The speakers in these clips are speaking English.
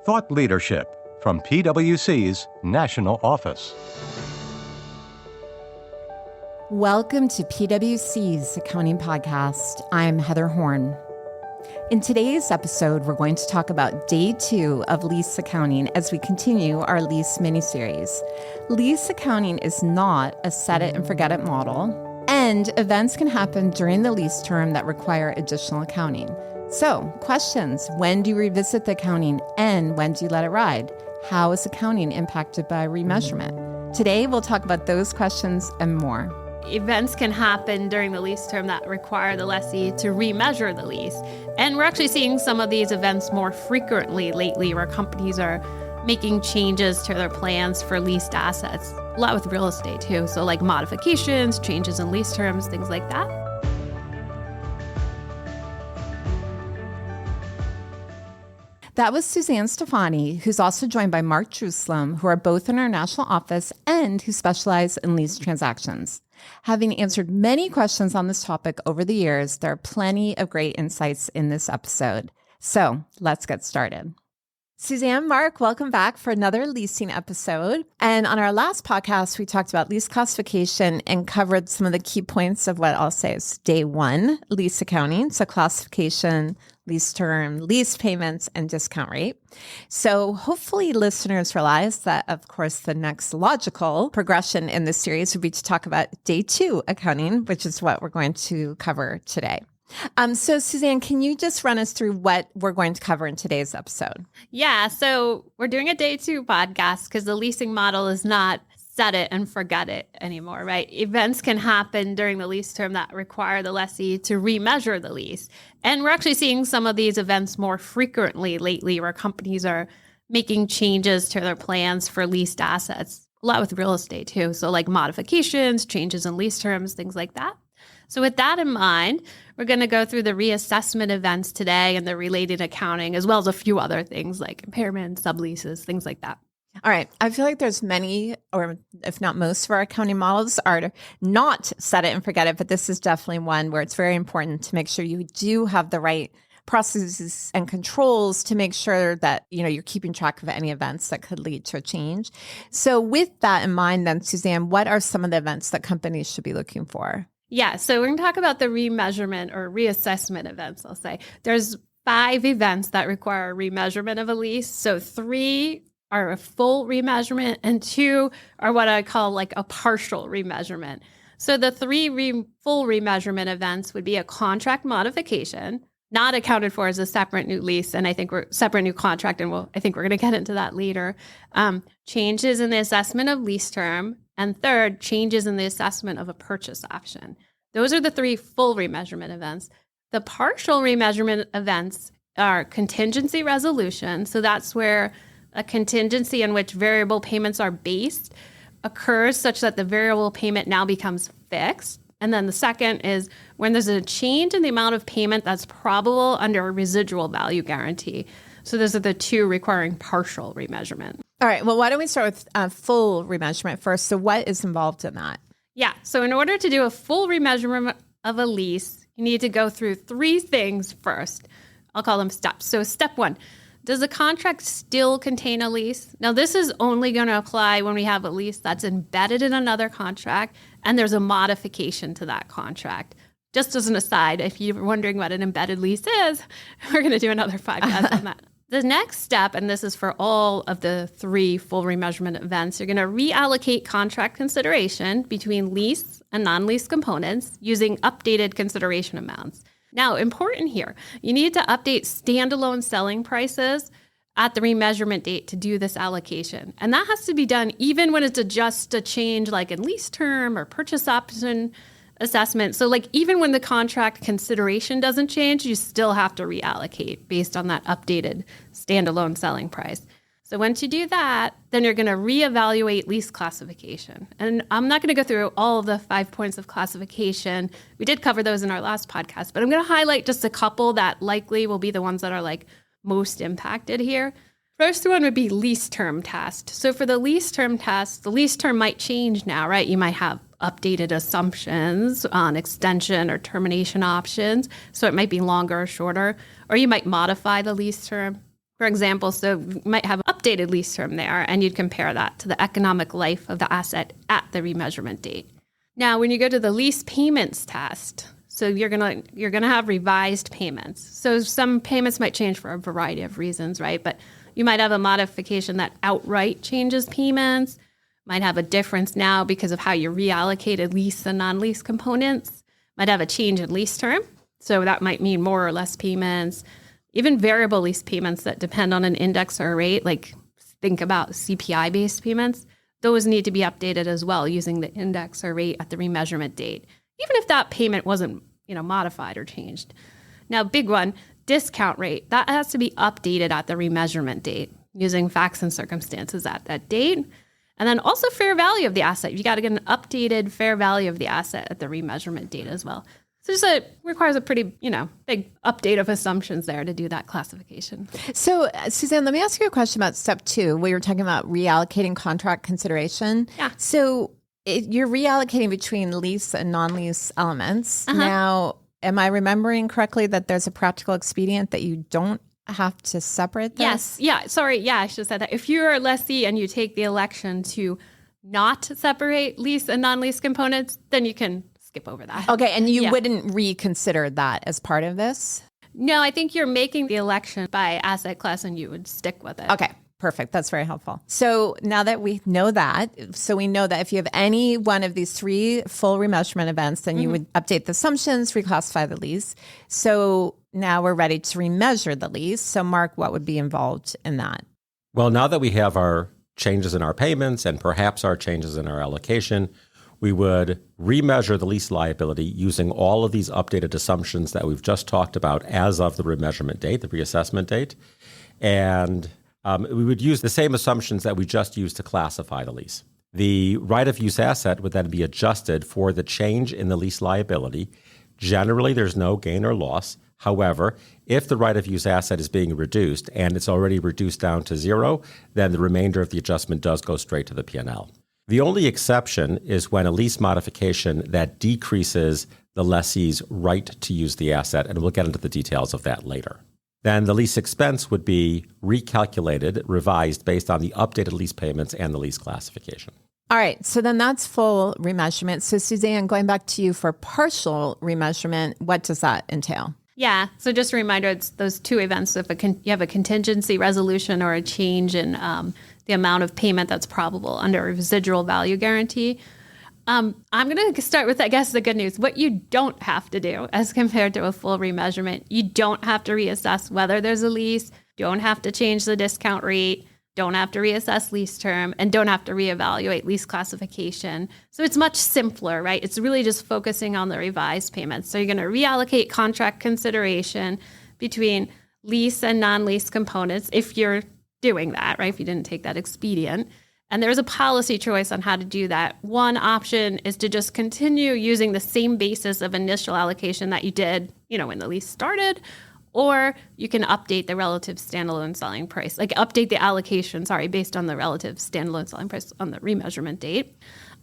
Thought leadership from PwC's National Office. Welcome to PwC's Accounting Podcast. I'm Heather Horn. In today's episode, we're going to talk about day 2 of lease accounting as we continue our lease miniseries. Lease accounting is not a set it and forget it model, and events can happen during the lease term that require additional accounting. So, questions: when do you revisit the accounting, and when do you let it ride? How is accounting impacted by remeasurement? Today, we'll talk about those questions and more. Events can happen during the lease term that require the lessee to remeasure the lease. And we're actually seeing some of these events more frequently lately, where companies are making changes to their plans for leased assets. A lot with real estate too. So like modifications, changes in lease terms, things like that. That was Suzanne Stefani, who's also joined by Mark Jerusalem, who are both in our national office and who specialize in lease transactions. Having answered many questions on this topic over the years, there are plenty of great insights in this episode. So let's get started. Suzanne, Mark, welcome back for another leasing episode. And on our last podcast, we talked about lease classification and covered some of the key points of what I'll say is day 1, lease accounting. So classification, lease term, lease payments, and discount rate. So hopefully listeners realize that, of course, the next logical progression in this series would be to talk about day 2 accounting, which is what we're going to cover today. So Suzanne, can you just run us through what we're going to cover in today's episode? Yeah, so we're doing a day 2 podcast because the leasing model is not set it and forget it anymore, right? Events can happen during the lease term that require the lessee to remeasure the lease. And we're actually seeing some of these events more frequently lately, where companies are making changes to their plans for leased assets. A lot with real estate too. So like modifications, changes in lease terms, things like that. So with that in mind, we're going to go through the reassessment events today and the related accounting, as well as a few other things like impairments, subleases, things like that. All right. I feel like there's many, or if not most, of our accounting models are not set it and forget it, but this is definitely one where it's very important to make sure you do have the right processes and controls to make sure that, you're keeping track of any events that could lead to a change. So with that in mind, then, Suzanne, what are some of the events that companies should be looking for? Yeah, so we're going to talk about the remeasurement or reassessment events, I'll say. There's 5 events that require a remeasurement of a lease. So 3 are a full remeasurement and 2 are what I call like a partial remeasurement. So the 3 full remeasurement events would be a contract modification, not accounted for as a separate new lease, and I think we're separate new contract, and I think we're going to get into that later. Changes in the assessment of lease term, and 3rd, changes in the assessment of a purchase option. Those are the 3 full remeasurement events. The partial remeasurement events are contingency resolution. So that's where a contingency in which variable payments are based occurs such that the variable payment now becomes fixed. And then the second is when there's a change in the amount of payment that's probable under a residual value guarantee. So those are the 2 requiring partial remeasurement. All right. Well, why don't we start with full remeasurement first? So what is involved in that? Yeah. So in order to do a full remeasurement of a lease, you need to go through 3 things first. I'll call them steps. So step 1, does the contract still contain a lease? Now, this is only going to apply when we have a lease that's embedded in another contract and there's a modification to that contract. Just as an aside, if you're wondering what an embedded lease is, we're going to do another podcast on that. The next step, and this is for all of the 3 full remeasurement events, you're going to reallocate contract consideration between lease and non-lease components using updated consideration amounts. Now, important here, you need to update standalone selling prices at the remeasurement date to do this allocation. And that has to be done even when it's just a change like in lease term or purchase option assessment. So like even when the contract consideration doesn't change, you still have to reallocate based on that updated standalone selling price. So once you do that, then you're going to reevaluate lease classification. And I'm not going to go through all of the 5 points of classification. We did cover those in our last podcast, but I'm going to highlight just a couple that likely will be the ones that are like most impacted here. First one would be lease term test. So for the lease term test, the lease term might change now, right? You might have updated assumptions on extension or termination options. So it might be longer or shorter, or you might modify the lease term. For example, so you might have an updated lease term there, and you'd compare that to the economic life of the asset at the remeasurement date. Now, when you go to the lease payments test, so you're gonna have revised payments. So some payments might change for a variety of reasons, right? But you might have a modification that outright changes payments, might have a difference now because of how you reallocated lease and non-lease components, might have a change in lease term. So that might mean more or less payments. Even variable lease payments that depend on an index or a rate, like think about CPI-based payments, those need to be updated as well using the index or rate at the remeasurement date, even if that payment wasn't, modified or changed. Now, big one, discount rate. That has to be updated at the remeasurement date using facts and circumstances at that date. And then also fair value of the asset. You got to get an updated fair value of the asset at the remeasurement date as well. So requires a pretty, big update of assumptions there to do that classification. So, Suzanne, let me ask you a question about step 2. We were talking about reallocating contract consideration. Yeah. So you're reallocating between lease and non-lease elements. Uh-huh. Now, am I remembering correctly that there's a practical expedient that you don't have to separate this? Yes. Yeah. Sorry. Yeah, I should have said that. If you're a lessee and you take the election to not separate lease and non-lease components, then you can skip over that. Okay, and you wouldn't reconsider that as part of this? No, I think you're making the election by asset class and you would stick with it. Okay, perfect. That's very helpful. So now that we know that, we know that if you have any one of these 3 full remeasurement events, then you would update the assumptions, reclassify the lease. So now we're ready to remeasure the lease. So Mark, what would be involved in that? Well, now that we have our changes in our payments and perhaps our changes in our allocation, we would remeasure the lease liability using all of these updated assumptions that we've just talked about as of the remeasurement date, the reassessment date. And we would use the same assumptions that we just used to classify the lease. The right-of-use asset would then be adjusted for the change in the lease liability. Generally, there's no gain or loss. However, if the right-of-use asset is being reduced and it's already reduced down to 0, then the remainder of the adjustment does go straight to the P&L. The only exception is when a lease modification that decreases the lessee's right to use the asset, and we'll get into the details of that later. Then the lease expense would be recalculated, revised based on the updated lease payments and the lease classification. All right, so then that's full remeasurement. So Suzanne, going back to you for partial remeasurement, what does that entail? Yeah, so just a reminder, it's those 2 events. If you have a contingency resolution or a change in the amount of payment that's probable under a residual value guarantee. I'm going to start with, I guess, the good news. What you don't have to do as compared to a full remeasurement, you don't have to reassess whether there's a lease, don't have to change the discount rate, don't have to reassess lease term, and don't have to reevaluate lease classification. So it's much simpler, right? It's really just focusing on the revised payments. So you're going to reallocate contract consideration between lease and non-lease components if you're doing that, right? If you didn't take that expedient. And there's a policy choice on how to do that. One option is to just continue using the same basis of initial allocation that you did, when the lease started, or you can update the relative standalone selling price, like update the allocation, based on the relative standalone selling price on the remeasurement date.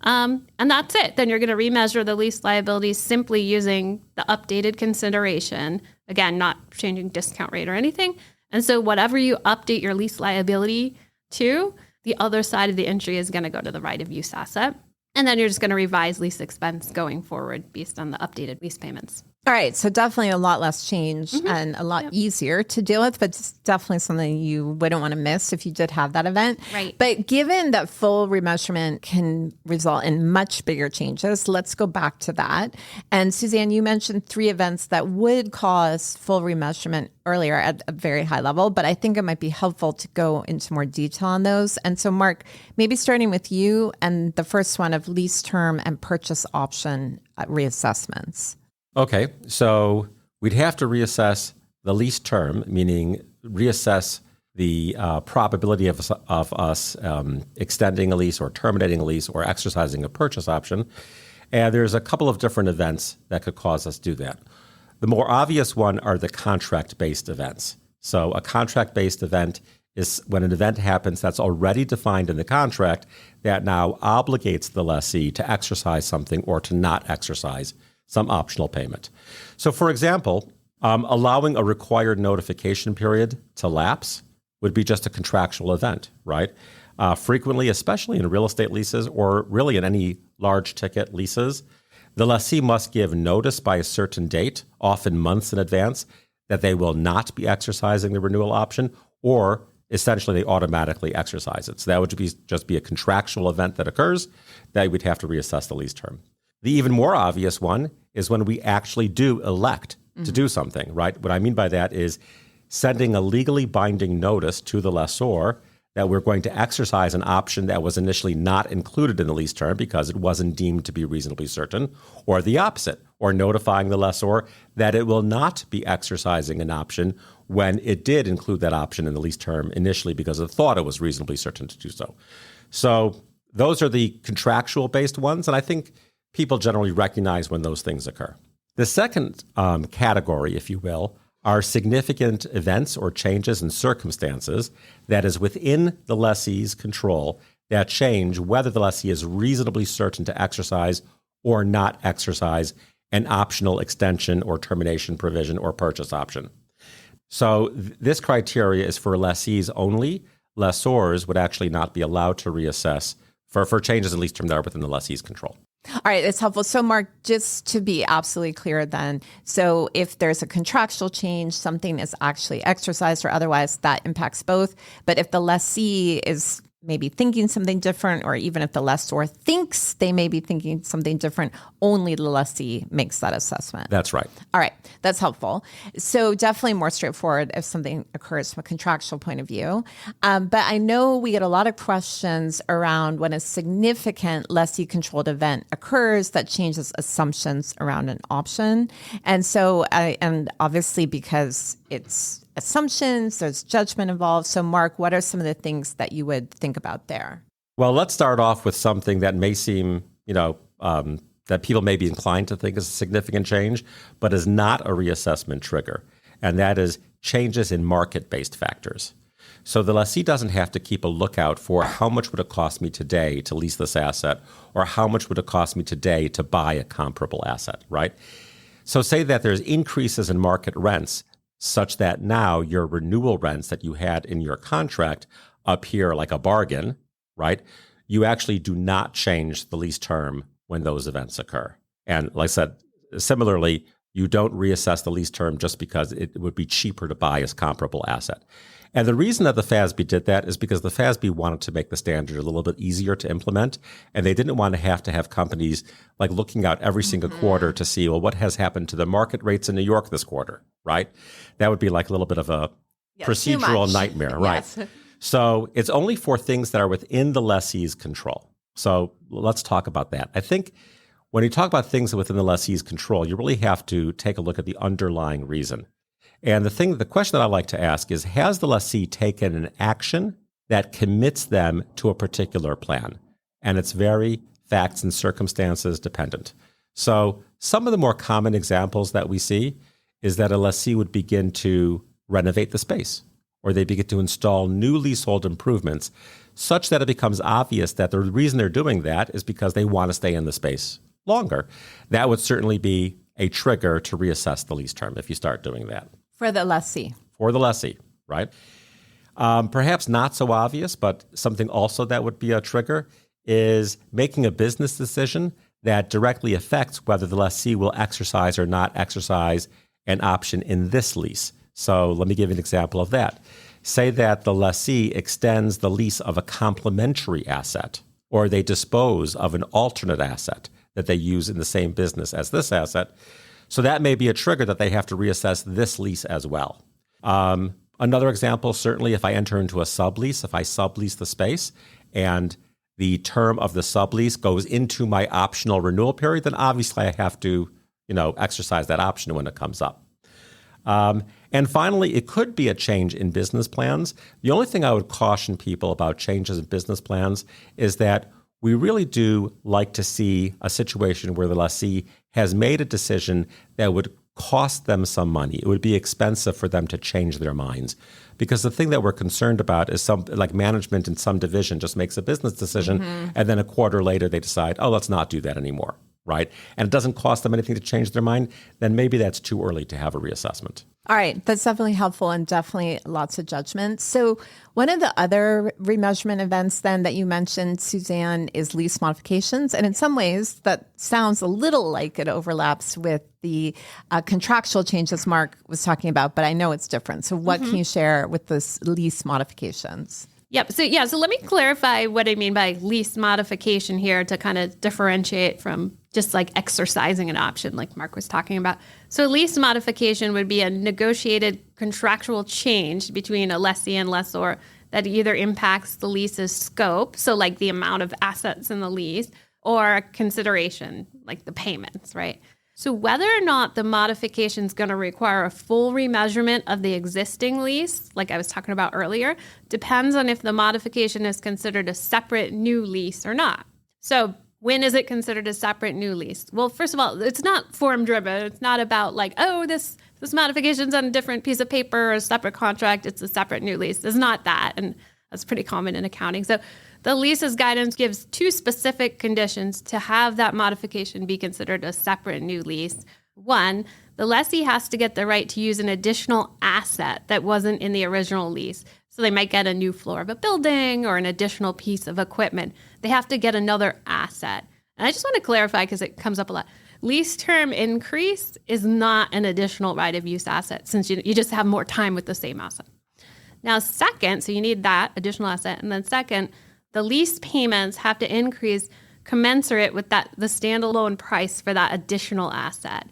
And that's it. Then you're going to remeasure the lease liabilities simply using the updated consideration. Again, not changing discount rate or anything. And so whatever you update your lease liability to, the other side of the entry is going to go to the right of use asset. And then you're just going to revise lease expense going forward based on the updated lease payments. All right. So definitely a lot less change and a lot easier to deal with, but it's definitely something you wouldn't want to miss if you did have that event. Right. But given that full remeasurement can result in much bigger changes, let's go back to that. And Suzanne, you mentioned 3 events that would cause full remeasurement earlier at a very high level, but I think it might be helpful to go into more detail on those. And so Mark, maybe starting with you and the first one of lease term and purchase option reassessments. Okay, so we'd have to reassess the lease term, meaning reassess the probability of us extending a lease or terminating a lease or exercising a purchase option. And there's a couple of different events that could cause us to do that. The more obvious one are the contract-based events. So a contract-based event is when an event happens that's already defined in the contract that now obligates the lessee to exercise something or to not exercise some optional payment. So for example, allowing a required notification period to lapse would be just a contractual event, right? Frequently, especially in real estate leases or really in any large ticket leases, the lessee must give notice by a certain date, often months in advance, that they will not be exercising the renewal option, or essentially they automatically exercise it. So that would just be a contractual event that occurs that we'd have to reassess the lease term. The even more obvious one is when we actually do elect to do something, right? What I mean by that is sending a legally binding notice to the lessor that we're going to exercise an option that was initially not included in the lease term because it wasn't deemed to be reasonably certain, or the opposite, or notifying the lessor that it will not be exercising an option when it did include that option in the lease term initially because it thought it was reasonably certain to do so. So those are the contractual-based ones, and I think people generally recognize when those things occur. The second category, if you will, are significant events or changes in circumstances that is within the lessee's control that change whether the lessee is reasonably certain to exercise or not exercise an optional extension or termination provision or purchase option. So this criteria is for lessees only. Lessors would actually not be allowed to reassess for changes in lease term that are within the lessee's control. All right, that's helpful. So, Mark, just to be absolutely clear then, so if there's a contractual change, something is actually exercised or otherwise, that impacts both. But if the lessee is maybe thinking something different, or even if the lessor thinks they may be thinking something different, only the lessee makes that assessment. That's right. All right, that's helpful. So definitely more straightforward if something occurs from a contractual point of view. But I know we get a lot of questions around when a significant lessee-controlled event occurs that changes assumptions around an option. And so, and obviously because it's assumptions, there's judgment involved. So Mark, what are some of the things that you would think about there? Well, let's start off with something that may seem, that people may be inclined to think is a significant change, but is not a reassessment trigger. And that is changes in market-based factors. So the lessee doesn't have to keep a lookout for how much would it cost me today to lease this asset, or how much would it cost me today to buy a comparable asset, right? So say that there's increases in market rents such that now your renewal rents that you had in your contract appear like a bargain, right? You actually do not change the lease term when those events occur. And like I said, similarly, you don't reassess the lease term just because it would be cheaper to buy a comparable asset. And the reason that the FASB did that is because the FASB wanted to make the standard a little bit easier to implement, and they didn't want to have companies like looking out every single quarter to see, well, what has happened to the market rates in New York this quarter, right? That would be like a little bit of a procedural nightmare, right? Yes. So it's only for things that are within the lessee's control. So let's talk about that. I think when you talk about things within the lessee's control, you really have to take a look at the underlying reason. And the question that I like to ask is, has the lessee taken an action that commits them to a particular plan? And it's very facts and circumstances dependent. So some of the more common examples that we see is that a lessee would begin to renovate the space, or they begin to install new leasehold improvements such that it becomes obvious that the reason they're doing that is because they want to stay in the space longer. That would certainly be a trigger to reassess the lease term if you start doing that. For the lessee. For the lessee, right? Perhaps not so obvious, but something also that would be a trigger is making a business decision that directly affects whether the lessee will exercise or not exercise an option in this lease. So let me give you an example of that. Say that the lessee extends the lease of a complementary asset, or they dispose of an alternate asset that they use in the same business as this asset. So that may be a trigger that they have to reassess this lease as well. Another example, certainly if I enter into a sublease, if I sublease the space and the term of the sublease goes into my optional renewal period, then obviously I have to, exercise that option when it comes up. And finally, it could be a change in business plans. The only thing I would caution people about changes in business plans is that we really do like to see a situation where the lessee has made a decision that would cost them some money. It would be expensive for them to change their minds. Because the thing that we're concerned about is like management in some division just makes a business decision, and then a quarter later they decide, oh, let's not do that anymore, right? And it doesn't cost them anything to change their mind, then maybe that's too early to have a reassessment. All right, that's definitely helpful and definitely lots of judgment. So one of the other remeasurement events then that you mentioned, Suzanne, is lease modifications. And in some ways, that sounds a little like it overlaps with the contractual changes Mark was talking about, but I know it's different. So what can you share with this lease modifications? Yep. So let me clarify what I mean by lease modification here to kind of differentiate from just like exercising an option like Mark was talking about. So lease modification would be a negotiated contractual change between a lessee and lessor that either impacts the lease's scope, so like the amount of assets in the lease, or consideration, like the payments, right? So whether or not the modification is going to require a full remeasurement of the existing lease, like I was talking about earlier, depends on if the modification is considered a separate new lease or not. So when is it considered a separate new lease? Well, first of all, it's not form driven. It's not about like, oh, this modification's on a different piece of paper or a separate contract. It's a separate new lease. It's not that. And that's pretty common in accounting. So the leases guidance gives two specific conditions to have that modification be considered a separate new lease. One, the lessee has to get the right to use an additional asset that wasn't in the original lease. So they might get a new floor of a building or an additional piece of equipment. They have to get another asset. And I just want to clarify because it comes up a lot. Lease term increase is not an additional right of use asset since you just have more time with the same asset. Now, second, so you need that additional asset. And then second, the lease payments have to increase commensurate with the standalone price for that additional asset.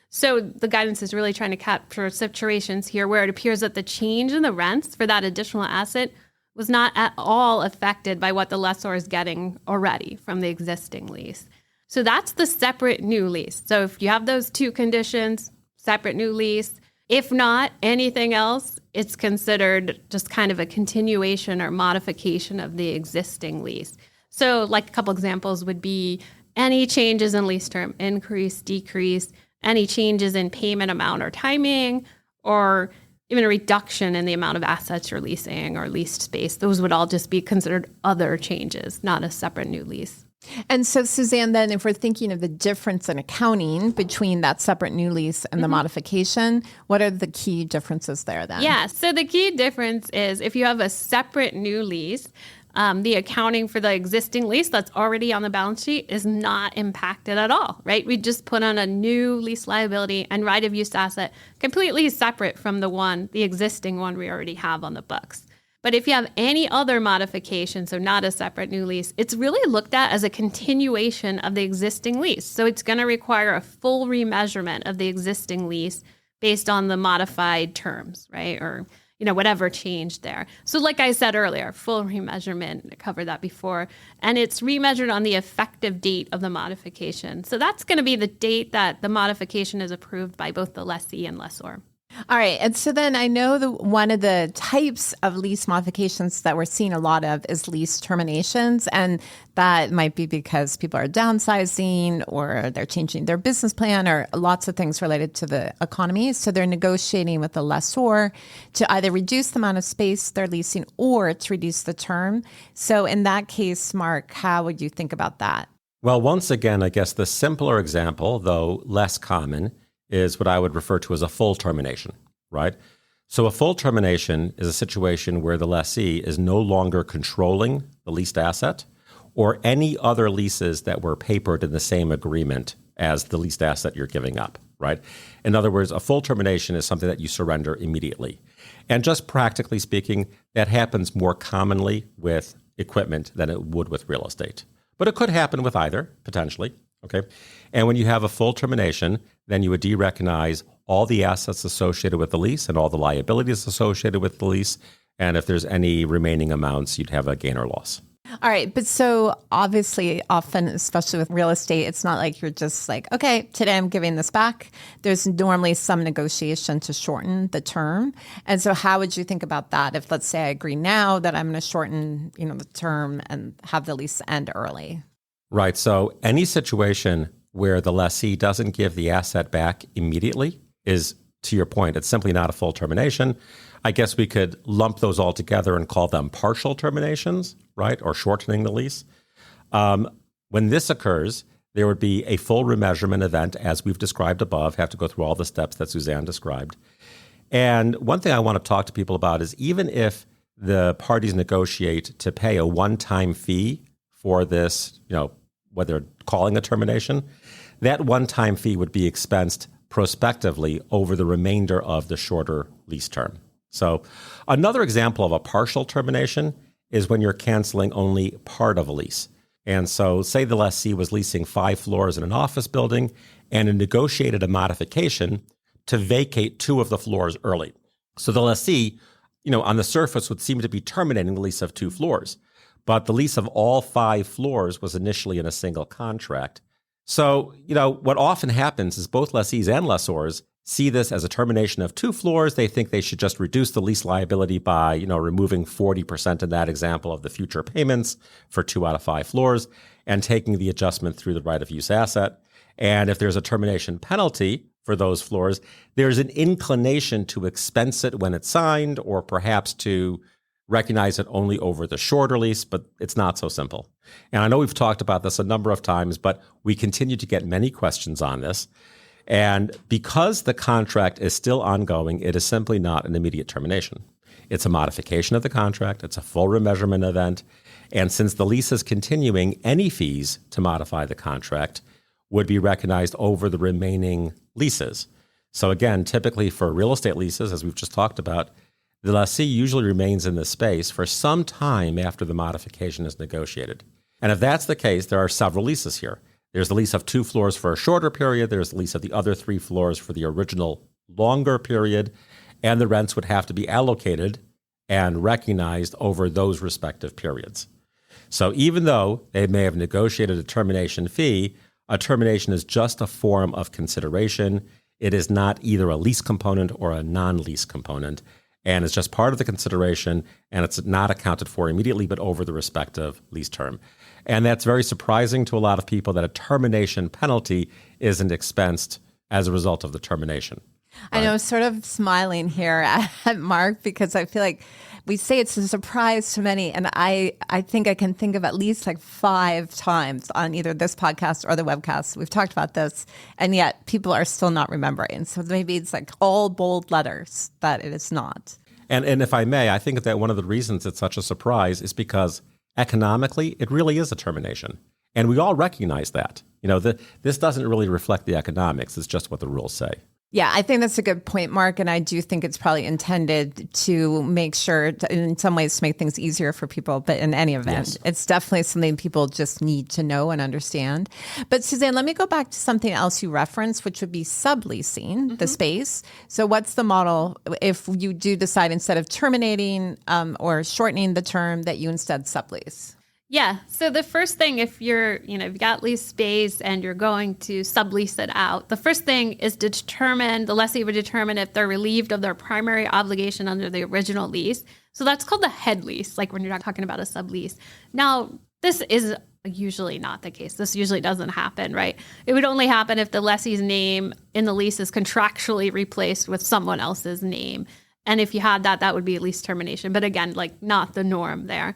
So the guidance is really trying to capture situations here where it appears that the change in the rents for that additional asset was not at all affected by what the lessor is getting already from the existing lease. So that's the separate new lease. So if you have those two conditions, separate new lease, if not anything else, it's considered just kind of a continuation or modification of the existing lease. So like a couple examples would be any changes in lease term, increase, decrease, any changes in payment amount or timing, or even a reduction in the amount of assets you're leasing or leased space. Those would all just be considered other changes, not a separate new lease. And so, Suzanne, then if we're thinking of the difference in accounting between that separate new lease and the modification, what are the key differences there then? Yeah, so the key difference is if you have a separate new lease, the accounting for the existing lease that's already on the balance sheet is not impacted at all, right? We just put on a new lease liability and right of use asset completely separate from the existing one we already have on the books. But if you have any other modification, so not a separate new lease, it's really looked at as a continuation of the existing lease. So it's going to require a full remeasurement of the existing lease based on the modified terms, right? Or, whatever changed there. So like I said earlier, full remeasurement, I covered that before, and it's remeasured on the effective date of the modification. So that's going to be the date that the modification is approved by both the lessee and lessor. All right. And so then I know one of the types of lease modifications that we're seeing a lot of is lease terminations. And that might be because people are downsizing or they're changing their business plan or lots of things related to the economy. So they're negotiating with the lessor to either reduce the amount of space they're leasing or to reduce the term. So in that case, Mark, how would you think about that? Well, once again, I guess the simpler example, though less common, is what I would refer to as a full termination, right? So a full termination is a situation where the lessee is no longer controlling the leased asset or any other leases that were papered in the same agreement as the leased asset you're giving up, right? In other words, a full termination is something that you surrender immediately. And just practically speaking, that happens more commonly with equipment than it would with real estate. But it could happen with either, potentially. Okay. And when you have a full termination, then you would de-recognize all the assets associated with the lease and all the liabilities associated with the lease. And if there's any remaining amounts, you'd have a gain or loss. All right. But so obviously, often, especially with real estate, it's not like you're just like, okay, today I'm giving this back. There's normally some negotiation to shorten the term. And so how would you think about that if, let's say, I agree now that I'm going to shorten, the term and have the lease end early? Right. So any situation where the lessee doesn't give the asset back immediately is, to your point, it's simply not a full termination. I guess we could lump those all together and call them partial terminations, right? Or shortening the lease. When this occurs, there would be a full remeasurement event, as we've described above, have to go through all the steps that Suzanne described. And one thing I want to talk to people about is even if the parties negotiate to pay a one-time fee for this, what they're calling a termination, that one-time fee would be expensed prospectively over the remainder of the shorter lease term. So another example of a partial termination is when you're canceling only part of a lease. And so say the lessee was leasing 5 floors in an office building and negotiated a modification to vacate 2 of the floors early. So the lessee, on the surface would seem to be terminating the lease of 2 floors, but the lease of all 5 floors was initially in a single contract. So, what often happens is both lessees and lessors see this as a termination of 2 floors. They think they should just reduce the lease liability by, removing 40% in that example of the future payments for 2 out of 5 floors and taking the adjustment through the right of use asset. And if there's a termination penalty for those floors, there's an inclination to expense it when it's signed or perhaps to recognize it only over the shorter lease, but it's not so simple. And I know we've talked about this a number of times, but we continue to get many questions on this. And because the contract is still ongoing, it is simply not an immediate termination. It's a modification of the contract. It's a full remeasurement event. And since the lease is continuing, any fees to modify the contract would be recognized over the remaining leases. So again, typically for real estate leases, as we've just talked about, the lessee usually remains in the space for some time after the modification is negotiated. And if that's the case, there are several leases here. There's the lease of 2 floors for a shorter period. There's the lease of the other 3 floors for the original longer period. And the rents would have to be allocated and recognized over those respective periods. So even though they may have negotiated a termination fee, a termination is just a form of consideration. It is not either a lease component or a non-lease component. And it's just part of the consideration, and it's not accounted for immediately, but over the respective lease term. And that's very surprising to a lot of people that a termination penalty isn't expensed as a result of the termination. I know, sort of smiling here at Mark, because I feel like we say it's a surprise to many. And I think I can think of at least like 5 times on either this podcast or the webcast. We've talked about this, and yet people are still not remembering. So maybe it's like all bold letters that it is not. And if I may, I think that one of the reasons it's such a surprise is because economically, it really is a termination. And we all recognize that. This doesn't really reflect the economics. It's just what the rules say. Yeah, I think that's a good point, Mark. And I do think it's probably intended to make sure, in some ways, to make things easier for people. But in any event, Yes. It's definitely something people just need to know and understand. But Suzanne, let me go back to something else you referenced, which would be subleasing the space. So what's the model if you do decide instead of terminating or shortening the term that you instead sublease? Yeah. So the first thing, if you've got lease space and you're going to sublease it out, the first thing is to the lessee would determine if they're relieved of their primary obligation under the original lease. So that's called the head lease, like when you're not talking about a sublease. Now, this is usually not the case. This usually doesn't happen, right? It would only happen if the lessee's name in the lease is contractually replaced with someone else's name. And if you had that would be a lease termination. But again, like not the norm there.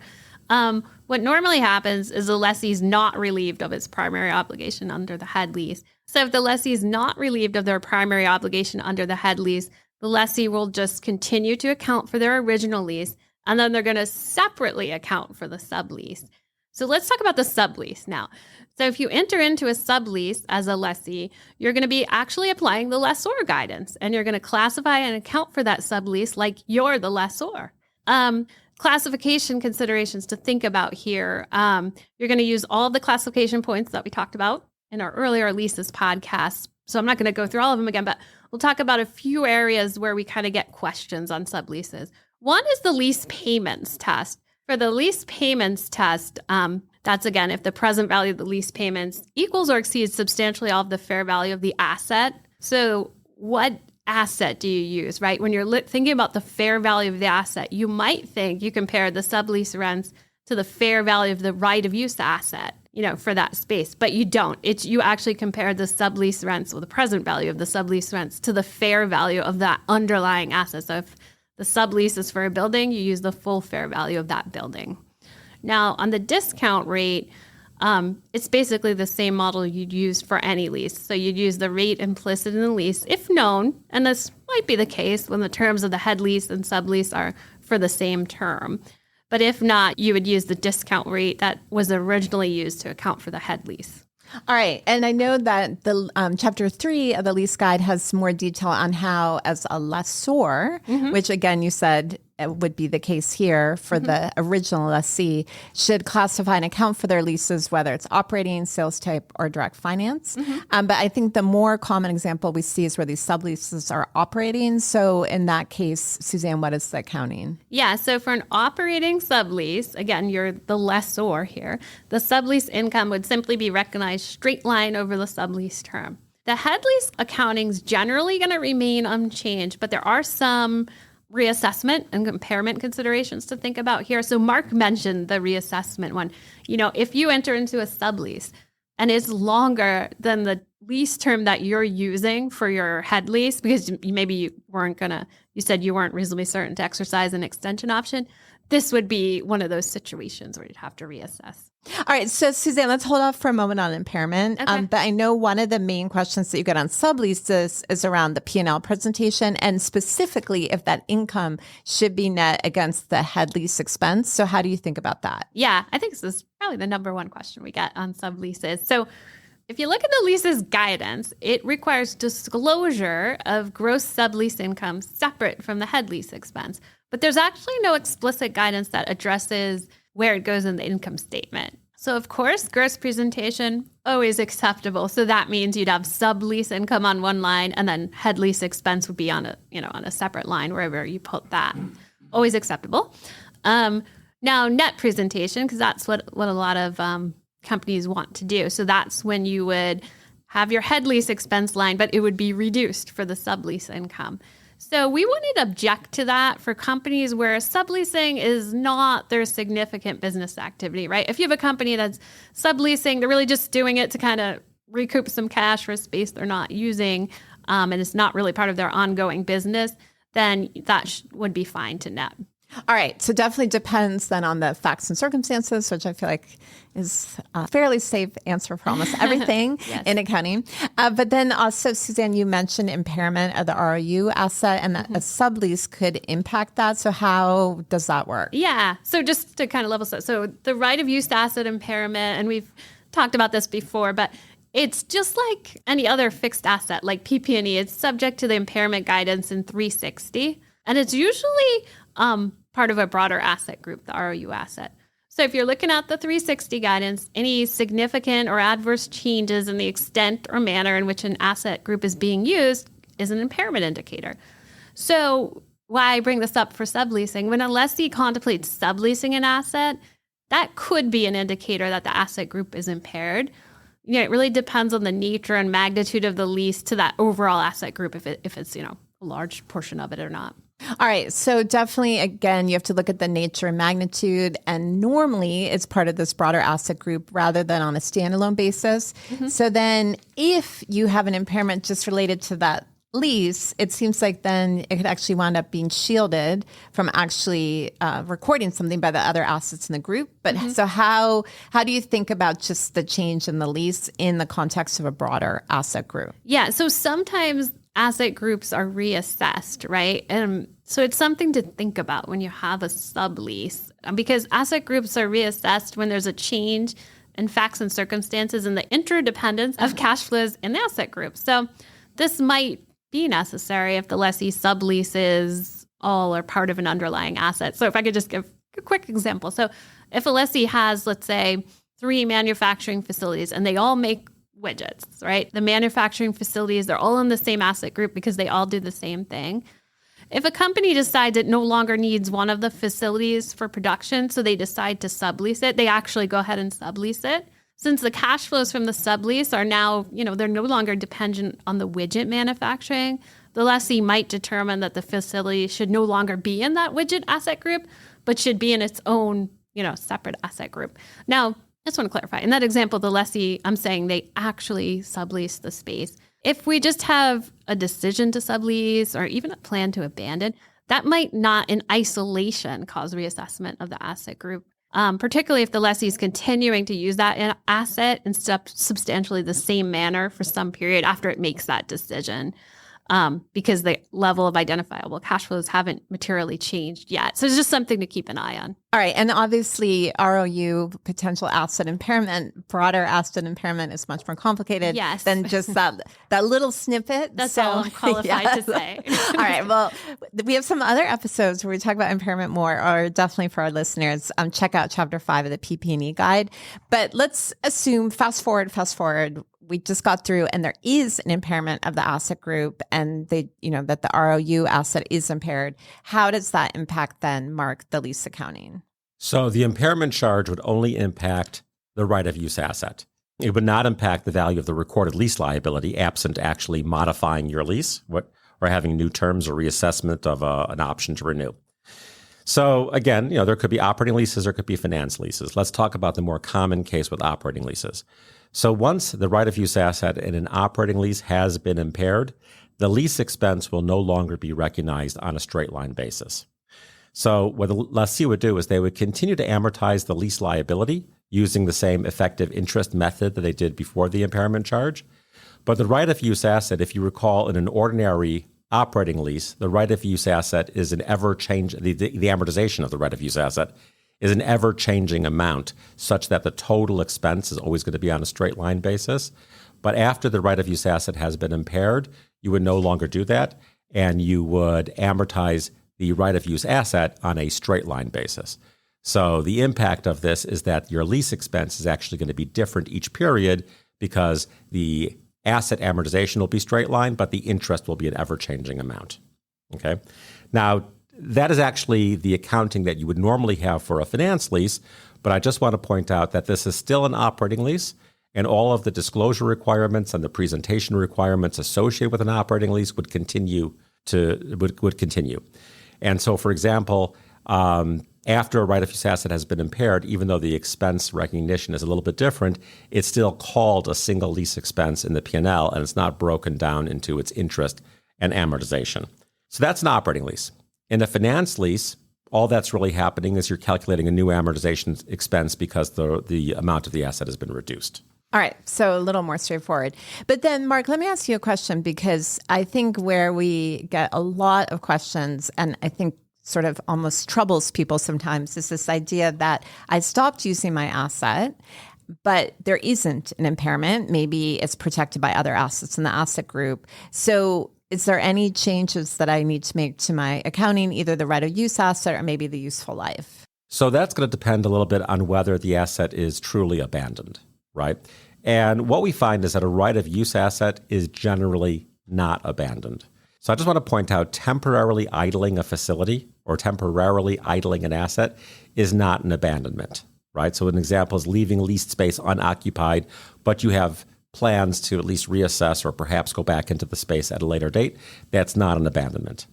What normally happens is the lessee is not relieved of its primary obligation under the head lease. So if the lessee is not relieved of their primary obligation under the head lease, the lessee will just continue to account for their original lease, and then they're going to separately account for the sublease. So let's talk about the sublease now. So if you enter into a sublease as a lessee, you're going to be actually applying the lessor guidance, and you're going to classify and account for that sublease like you're the lessor. Classification considerations to think about here. You're going to use all the classification points that we talked about in our earlier Leases podcast. So I'm not going to go through all of them again, but we'll talk about a few areas where we kind of get questions on subleases. One is the lease payments test. For the lease payments test, that's again, if the present value of the lease payments equals or exceeds substantially all of the fair value of the asset. So what asset do you use, right? When you're thinking about the fair value of the asset, you might think you compare the sublease rents to the fair value of the right of use asset, for that space, but you don't. You actually compare the sublease rents, or the present value of the sublease rents, to the fair value of that underlying asset. So if the sublease is for a building, you use the full fair value of that building. Now, on the discount rate, It's basically the same model you'd use for any lease. So you'd use the rate implicit in the lease, if known, and this might be the case when the terms of the head lease and sublease are for the same term. But if not, you would use the discount rate that was originally used to account for the head lease. All right. And I know that the chapter 3 of the lease guide has more detail on how, as a lessor, which again, you said would be the case here for the original lessee, should classify and account for their leases, whether it's operating, sales type, or direct finance. But I think the more common example we see is where these subleases are operating. So in that case, Suzanne, what is the accounting? Yeah, so for an operating sublease, again, you're the lessor here, the sublease income would simply be recognized straight line over the sublease term. The head lease accounting is generally going to remain unchanged, but there are some reassessment and impairment considerations to think about here. So Mark mentioned the reassessment one. You know, if you enter into a sublease and it's longer than the lease term that you're using for your head lease, because maybe you said you weren't reasonably certain to exercise an extension option, this would be one of those situations where you'd have to reassess. All right. So, Suzanne, let's hold off for a moment on impairment. Okay. But I know one of the main questions that you get on subleases is around the P&L presentation, and specifically if that income should be net against the head lease expense. So how do you think about that? Yeah, I think this is probably the number one question we get on subleases. So if you look at the leases guidance, it requires disclosure of gross sublease income separate from the head lease expense. But there's actually no explicit guidance that addresses where it goes in the income statement. So of course, gross presentation, always acceptable. So that means you'd have sublease income on one line and then head lease expense would be on a separate line, wherever you put that. Always acceptable. Now net presentation, because that's what a lot of companies want to do. So that's when you would have your head lease expense line, but it would be reduced for the sublease income. So we wouldn't object to that for companies where subleasing is not their significant business activity, right? If you have a company that's subleasing, they're really just doing it to kind of recoup some cash for a space they're not using, and it's not really part of their ongoing business, then that would be fine to net. All right. So definitely depends then on the facts and circumstances, which I feel like is a fairly safe answer for almost everything in accounting. But then also, Suzanne, you mentioned impairment of the ROU asset and that a sublease could impact that. So how does that work? Yeah. So just to kind of level set. So the right of use asset impairment, and we've talked about this before, but it's just like any other fixed asset, like PP&E. It's subject to the impairment guidance in 360. And it's usually part of a broader asset group, the ROU asset. So if you're looking at the 360 guidance, any significant or adverse changes in the extent or manner in which an asset group is being used is an impairment indicator. So why I bring this up for subleasing, when a lessee contemplates subleasing an asset, that could be an indicator that the asset group is impaired. You know, it really depends on the nature and magnitude of the lease to that overall asset group, if it's a large portion of it or not. All right. So definitely, again, you have to look at the nature and magnitude. And normally it's part of this broader asset group rather than on a standalone basis. So then if you have an impairment just related to that lease, it seems like then it could actually wind up being shielded from actually recording something by the other assets in the group. But so how do you think about just the change in the lease in the context of a broader asset group? Yeah. So sometimes asset groups are reassessed, right? And so it's something to think about when you have a sublease, because asset groups are reassessed when there's a change in facts and circumstances and the interdependence of cash flows in the asset group. So this might be necessary if the lessee subleases all or part of an underlying asset. So if I could just give a quick example. So if a lessee has, let's say, 3 manufacturing facilities and they all make widgets, right? The manufacturing facilities, they're all in the same asset group because they all do the same thing. If a company decides it no longer needs one of the facilities for production, so they decide to sublease it, they actually go ahead and sublease it. Since the cash flows from the sublease are now, they're no longer dependent on the widget manufacturing, the lessee might determine that the facility should no longer be in that widget asset group, but should be in its own, separate asset group. Now, I just want to clarify. In that example, the lessee, I'm saying they actually sublease the space. If we just have a decision to sublease or even a plan to abandon, that might not in isolation cause reassessment of the asset group. particularly if the lessee is continuing to use that asset in substantially the same manner for some period after it makes that decision. Because the level of identifiable cash flows haven't materially changed yet. So it's just something to keep an eye on. All right. And obviously, ROU, potential asset impairment, broader asset impairment is much more complicated than just that little snippet. That's all I'm qualified to say. All right. Well, we have some other episodes where we talk about impairment more, or definitely for our listeners, check out Chapter 5 of the PP&E Guide. But let's assume, fast forward, we just got through and there is an impairment of the asset group and that the ROU asset is impaired. How does that impact then, Mark, the lease accounting? So the impairment charge would only impact the right of use asset. It would not impact the value of the recorded lease liability absent actually modifying your lease or having new terms or reassessment of an option to renew. So again, there could be operating leases, there could be finance leases. Let's talk about the more common case with operating leases. So once the right of use asset in an operating lease has been impaired, the lease expense will no longer be recognized on a straight line basis. So what the lessee would do is they would continue to amortize the lease liability using the same effective interest method that they did before the impairment charge. But the right of use asset, if you recall, in an ordinary operating lease, the right of use asset is the amortization of the right of use asset is an ever-changing amount such that the total expense is always going to be on a straight line basis. But after the right of use asset has been impaired, you would no longer do that, and you would amortize the right of use asset on a straight line basis. So the impact of this is that your lease expense is actually going to be different each period because the asset amortization will be straight line, but the interest will be an ever-changing amount. Okay. Now, that is actually the accounting that you would normally have for a finance lease, but I just want to point out that this is still an operating lease, and all of the disclosure requirements and the presentation requirements associated with an operating lease would continue. And so, for example, after a right of use asset has been impaired, even though the expense recognition is a little bit different, it's still called a single lease expense in the P&L, and it's not broken down into its interest and amortization. So that's an operating lease. In a finance lease, all that's really happening is you're calculating a new amortization expense because the amount of the asset has been reduced. All right. So a little more straightforward. But then, Mark, let me ask you a question, because I think where we get a lot of questions, and I think sort of almost troubles people sometimes, is this idea that I stopped using my asset, but there isn't an impairment. Maybe it's protected by other assets in the asset group. So is there any changes that I need to make to my accounting, either the right of use asset or maybe the useful life? So that's going to depend a little bit on whether the asset is truly abandoned, right? And what we find is that a right of use asset is generally not abandoned. So I just want to point out temporarily idling a facility or temporarily idling an asset is not an abandonment, right? So an example is leaving leased space unoccupied, but you have plans to at least reassess or perhaps go back into the space at a later date. That's not an abandonment.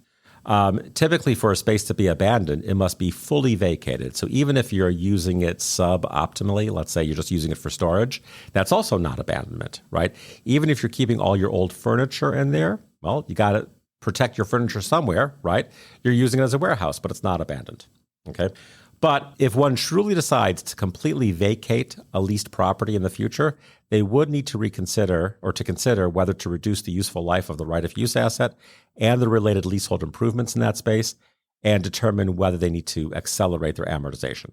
Typically, for a space to be abandoned, it must be fully vacated. So even if you're using it suboptimally, let's say you're just using it for storage, that's also not abandonment, right? Even if you're keeping all your old furniture in there, well, you got to protect your furniture somewhere, right? You're using it as a warehouse, but it's not abandoned, okay? But if one truly decides to completely vacate a leased property in the future, they would need to consider whether to reduce the useful life of the right of use asset and the related leasehold improvements in that space and determine whether they need to accelerate their amortization.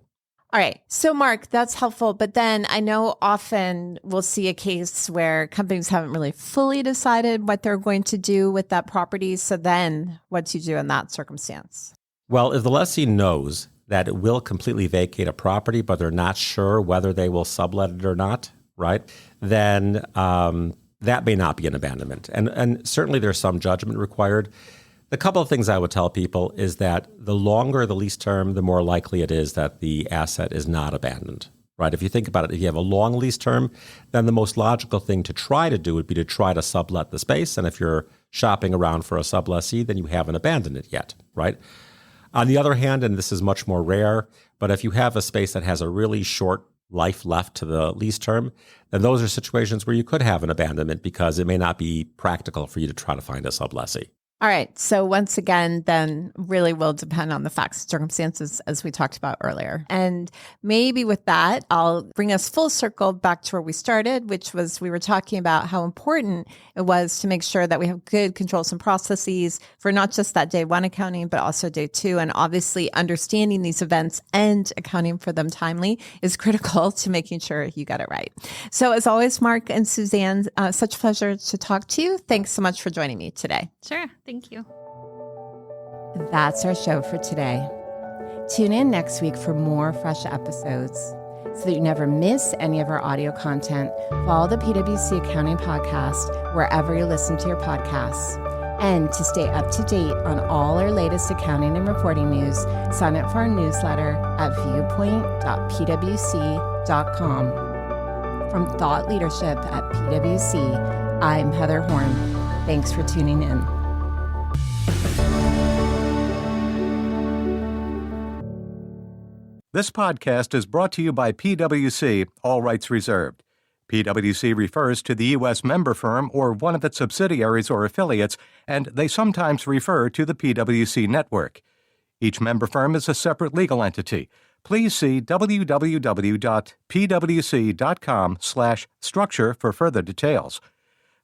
All right. So, Mark, that's helpful. But then I know often we'll see a case where companies haven't really fully decided what they're going to do with that property. So then what do you do in that circumstance? Well, if the lessee knows that it will completely vacate a property, but they're not sure whether they will sublet it or not, right? Then that may not be an abandonment. And certainly there's some judgment required. The couple of things I would tell people is that the longer the lease term, the more likely it is that the asset is not abandoned, right? If you think about it, if you have a long lease term, then the most logical thing to try to do would be to try to sublet the space. And if you're shopping around for a sublessee, then you haven't abandoned it yet, right? On the other hand, and this is much more rare, but if you have a space that has a really short life left to the lease term, then those are situations where you could have an abandonment because it may not be practical for you to try to find a sublessee. All right. So once again, then really will depend on the facts and circumstances as we talked about earlier. And maybe with that, I'll bring us full circle back to where we started, which was we were talking about how important it was to make sure that we have good controls and processes for not just that day one accounting, but also day two. And obviously understanding these events and accounting for them timely is critical to making sure you got it right. So as always, Mark and Suzanne, such a pleasure to talk to you. Thanks so much for joining me today. Sure. Thank you. That's our show for today. Tune in next week for more fresh episodes. So that you never miss any of our audio content, follow the PwC Accounting Podcast wherever you listen to your podcasts. And to stay up to date on all our latest accounting and reporting news, sign up for our newsletter at viewpoint.pwc.com. From Thought Leadership at PwC, I'm Heather Horn. Thanks for tuning in. This podcast is brought to you by PwC, all rights reserved. PwC refers to the U.S. member firm or one of its subsidiaries or affiliates, and they sometimes refer to the PwC network. Each member firm is a separate legal entity. Please see www.pwc.com/structure for further details.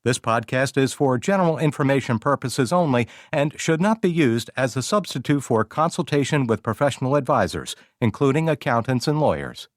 This podcast is for general information purposes only and should not be used as a substitute for consultation with professional advisors, including accountants and lawyers.